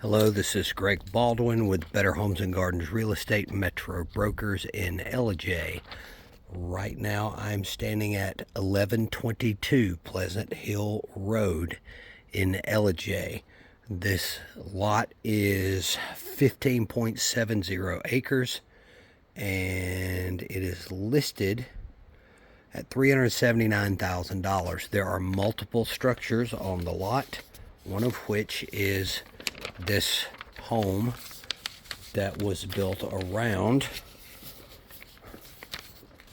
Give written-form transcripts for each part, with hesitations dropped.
Hello, this is Greg Baldwin with Better Homes and Gardens Real Estate Metro Brokers in Ellijay. Right now I'm standing at 1122 Pleasant Hill Road in Ellijay. This lot is 15.70 acres and it is listed at $379,000. There are multiple structures on the lot, one of which is this home that was built around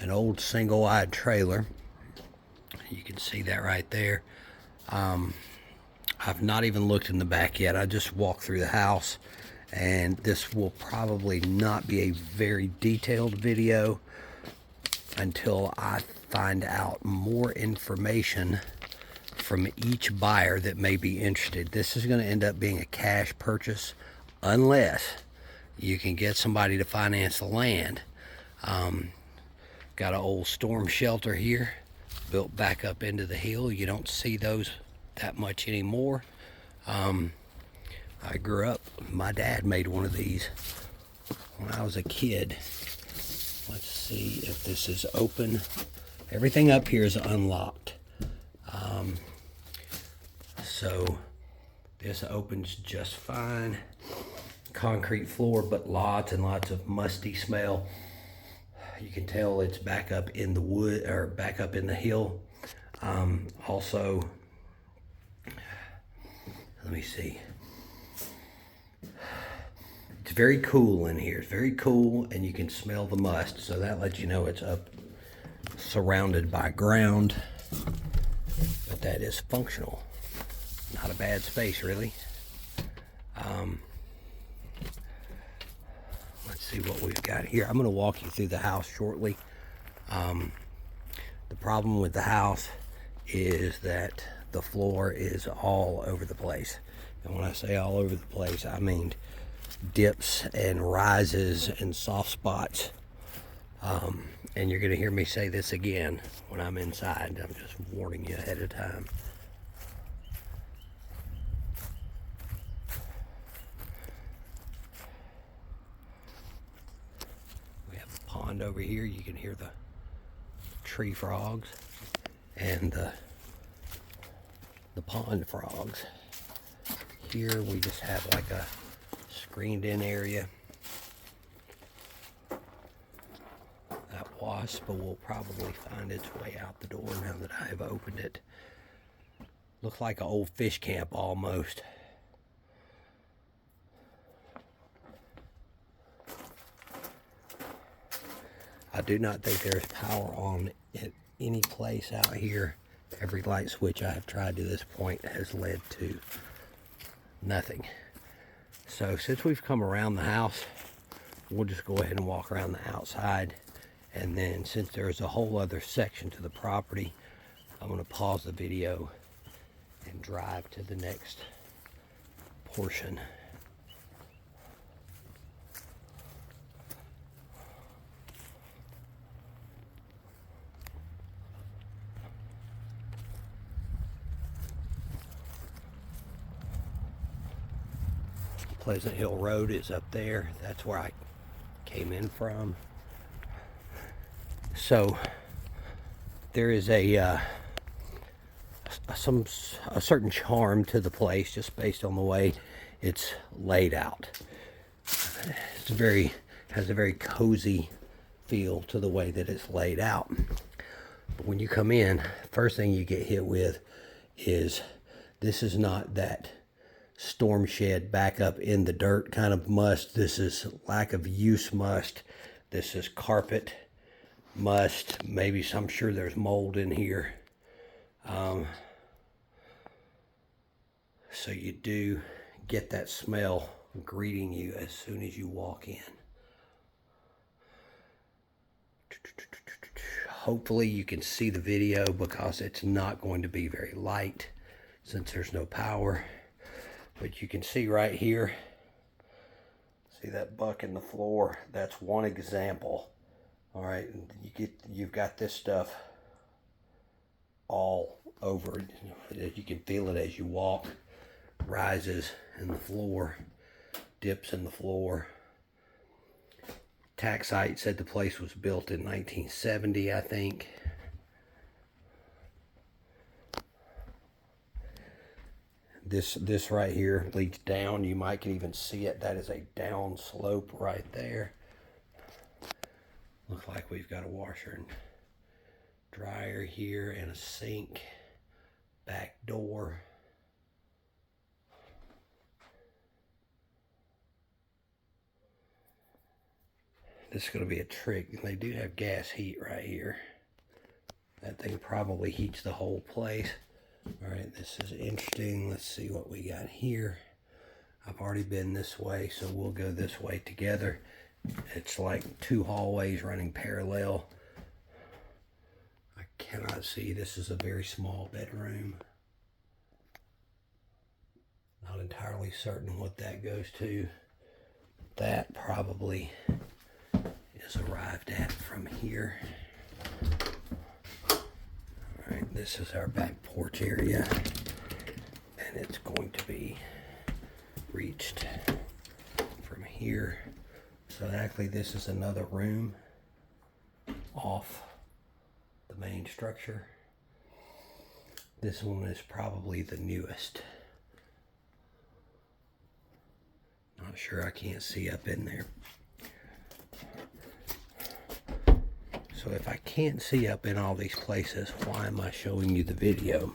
an old single-wide trailer. You can see that right there. I've not even looked in the back yet. I just walked through the house, and this will probably not be a very detailed video until I find out more information from each buyer that may be interested. This is going to end up being a cash purchase unless you can get somebody to finance the land. Got an old storm shelter here built back up into the hill. You don't see those that much anymore. I grew up, my dad made one of these when I was a kid. Let's see if this is open. Everything up here is unlocked. So this opens just fine. Concrete floor, but lots and lots of musty smell. You can tell it's back up in the wood, or back up in the hill. Also, let me see. It's very cool in here. It's very cool, and you can smell the must. So that lets you know it's up, surrounded by ground. But that is functional. Not a bad space, really. Let's see what we've got here. I'm going to walk you through the house shortly. The problem with the house is that the floor is all over the place. And when I say all over the place, I mean dips and rises and soft spots. And you're going to hear me say this again when I'm inside. I'm just warning you ahead of time. We have a pond over here. You can hear the tree frogs and the pond frogs. Here we just have like a screened in area. That wasp will probably find its way out the door now that I have opened it. Looks like an old fish camp almost. I do not think there's power on at any place out here. Every light switch I have tried to this point has led to nothing. So since we've come around the house, we'll just go ahead and walk around the outside. And then since there's a whole other section to the property, I'm going to pause the video and drive to the next portion. Pleasant Hill Road is up there. That's where I came in from. So there is a certain charm to the place just based on the way it's laid out. It's has a very cozy feel to the way that it's laid out. But when you come in, first thing you get hit with is this is not that storm shed back up in the dirt kind of must. This is lack of use must. This is carpet must. Maybe I'm sure there's mold in here. So you do get that smell greeting you as soon as you walk in. Hopefully you can see the video because it's not going to be very light since there's no power. But you can see right here, see that buck in the floor? That's one example. All right, you've got this stuff all over. You can feel it as you walk. rises in the floor, dips in the floor. Tax site said the place was built in 1970, I think. This right here leads down. You might can even see it. That is a down slope right there. Looks like we've got a washer and dryer here and a sink, back door. This is going to be a trick. They do have gas heat right here. That thing probably heats the whole place. All right, this is interesting. Let's see what we got here. I've already been this way, so we'll go this way together. It's like two hallways running parallel. I cannot see. This is a very small bedroom. Not entirely certain what that goes to. That probably is arrived at from here. Alright, this is our back porch area, and it's going to be reached from here. So actually this is another room off the main structure. This one is probably the newest. Not sure, I can't see up in there. So if I can't see up in all these places, why am I showing you the video?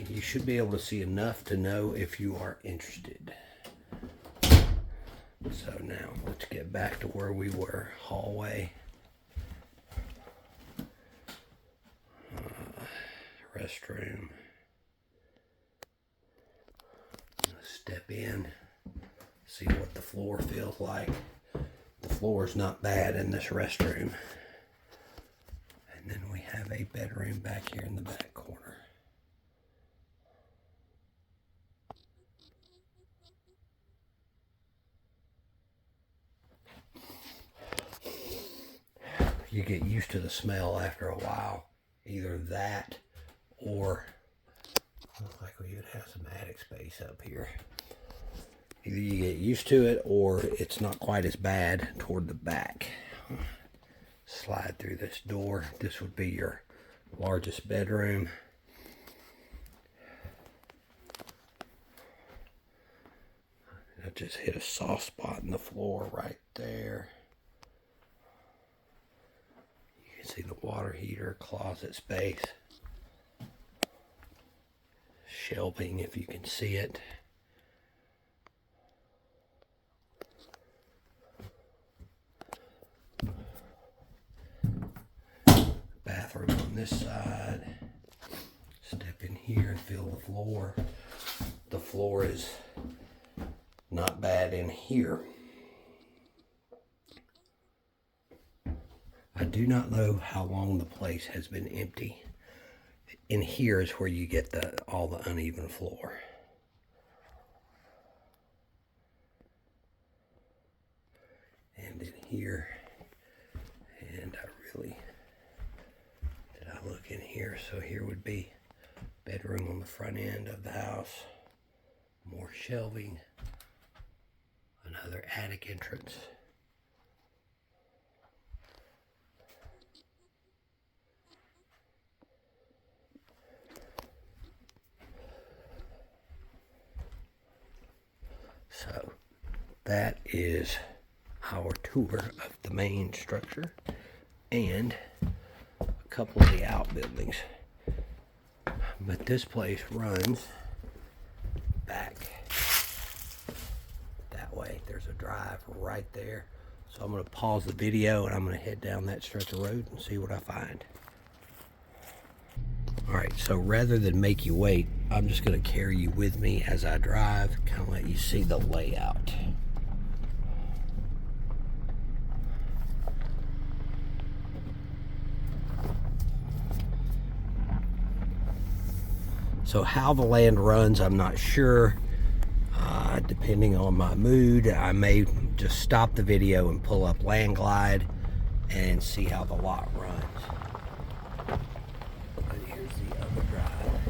You should be able to see enough to know if you are interested. So now let's get back to where we were. Hallway. Restroom. Step in. See what the floor feels like. The floor is not bad in this restroom. And then we have a bedroom back here in the back corner. You get used to the smell after a while. Either that or looks like we would have some attic space up here. Either you get used to it or it's not quite as bad toward the back. Slide through this door. This would be your largest bedroom. I just hit a soft spot in the floor right there. You can see the water heater, closet space, shelving if you can see it. Bathroom on this side. Step in here and feel the floor. The floor is not bad in here. I do not know how long the place has been empty. In here is where you get all the uneven floor. And in here, and did I look in here? So here would be bedroom on the front end of the house, more shelving, another attic entrance. So that is our tour of the main structure and a couple of the outbuildings. But this place runs back that way. There's a drive right there. So I'm going to pause the video and I'm going to head down that stretch of road and see what I find. Alright, so rather than make you wait, I'm just going to carry you with me as I drive, kind of let you see the layout. So how the land runs, I'm not sure. Depending on my mood, I may just stop the video and pull up Land Glide and see how the lot runs. But here's the other drive.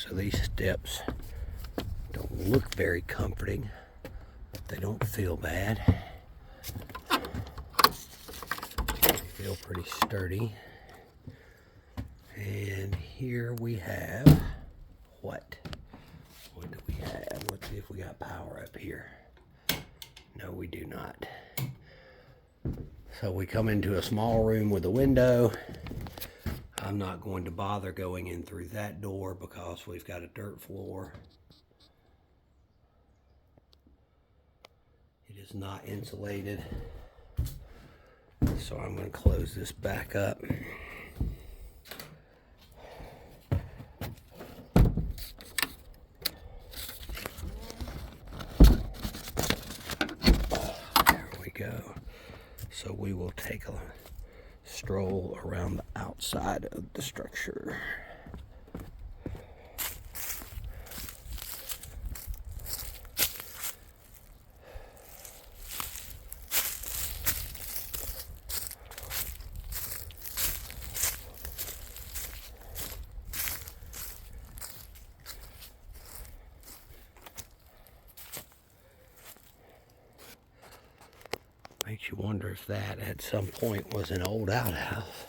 So these steps don't look very comforting, but they don't feel bad. They feel pretty sturdy. And here we have what? What do we have? Let's see if we got power up here. No, we do not. So we come into a small room with a window. I'm not going to bother going in through that door because we've got a dirt floor. It is not insulated. So I'm going to close this back up. There we go. So we will take a stroll around the outside of the structure. Makes you wonder if that at some point was an old outhouse.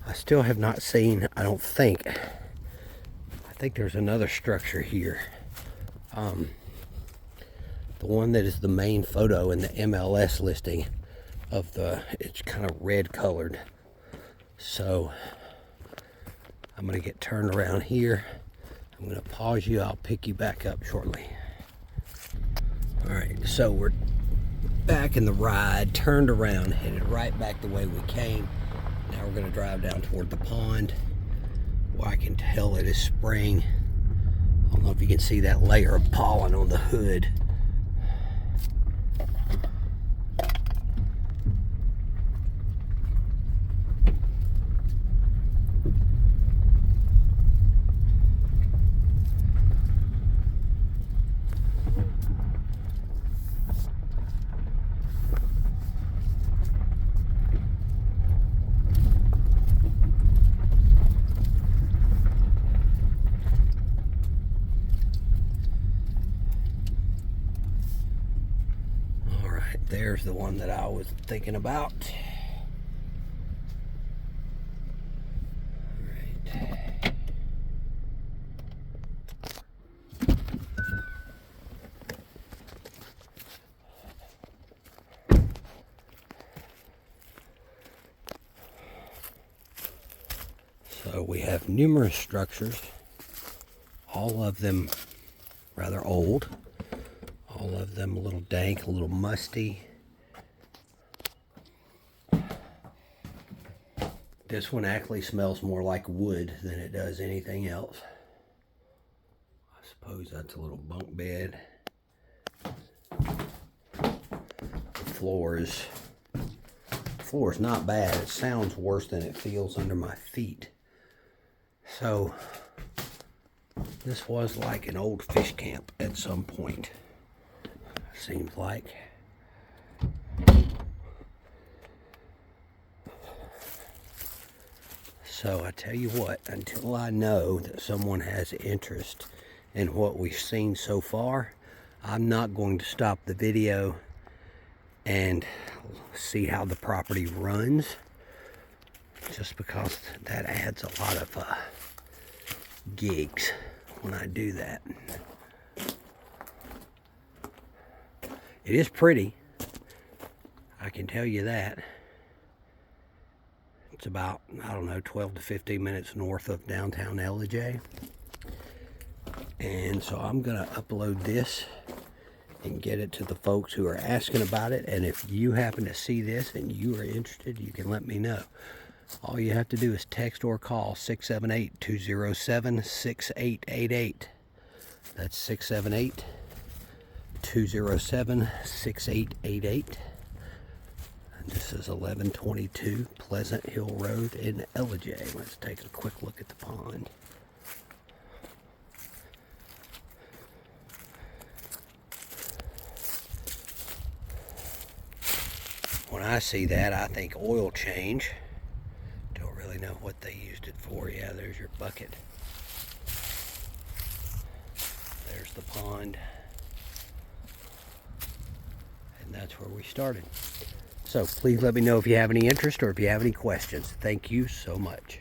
I still have not seen, I don't think, I think there's another structure here. The one that is the main photo in the MLS listing of it's kind of red colored. So I'm going to get turned around here. I'm going to pause you. I'll pick you back up shortly. All right, so we're back in the ride, turned around, headed right back the way we came. Now we're going to drive down toward the pond. Well, I can tell it is spring. I don't know if you can see that layer of pollen on the hood. There's the one that I was thinking about. Right. So we have numerous structures, all of them rather old. All of them a little dank, a little musty. This one actually smells more like wood than it does anything else. I suppose that's a little bunk bed. The floor is not bad. It sounds worse than it feels under my feet. So this was like an old fish camp at some point. Seems like. So I tell you what, until I know that someone has interest in what we've seen so far, I'm not going to stop the video and see how the property runs, just because that adds a lot of gigs when I do that. It is pretty, I can tell you that. It's about, I don't know, 12 to 15 minutes north of downtown Ellijay. And so I'm going to upload this and get it to the folks who are asking about it. And if you happen to see this and you are interested, you can let me know. All you have to do is text or call 678-207-6888. That's 678-207-6888. This is 1122 Pleasant Hill Road in Ellijay. Let's take a quick look at the pond. When I see that, I think oil change. Don't really know what they used it for. Yeah, there's your bucket. There's the pond. And that's where we started. So please let me know if you have any interest or if you have any questions. Thank you so much.